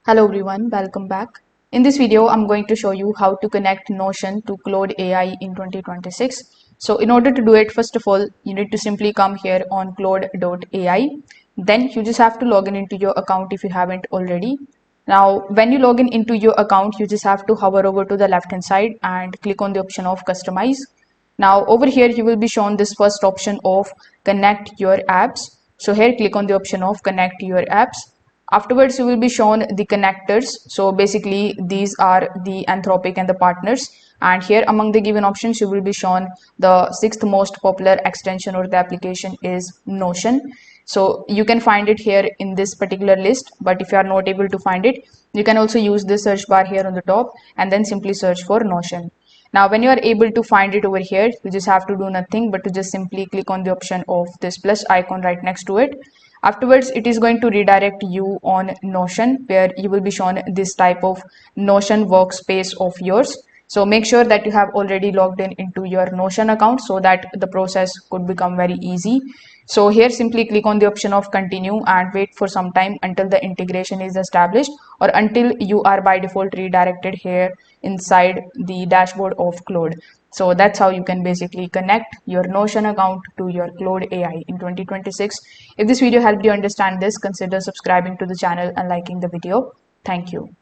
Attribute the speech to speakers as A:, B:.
A: Hello everyone, welcome back. In this video, I'm going to show you how to connect Notion to Claude AI in 2026. So in order to do it, first of all, you need to simply come here on Claude.ai. Then you just have to log in into your account if you haven't already. Now, when you log in into your account, you just have to hover over to the left hand side and click on the option of customize. Now over here, you will be shown this first option of connect your apps. So here click on the option of connect your apps. Afterwards, you will be shown the connectors. So basically, these are the Anthropic and the partners. And here among the given options, you will be shown the sixth most popular extension or the application is Notion. So you can find it here in this particular list. But if you are not able to find it, you can also use the search bar here on the top and then simply search for Notion. Now, when you are able to find it over here, you just have to do nothing but to just simply click on the option of this plus icon right next to it. Afterwards, it is going to redirect you on Notion, where you will be shown this type of Notion workspace of yours. So make sure that you have already logged in into your Notion account so that the process could become very easy. So here simply click on the option of continue and wait for some time until the integration is established or until you are by default redirected here inside the dashboard of Claude. So that's how you can basically connect your Notion account to your Claude AI in 2026. If this video helped you understand this, consider subscribing to the channel and liking the video. Thank you.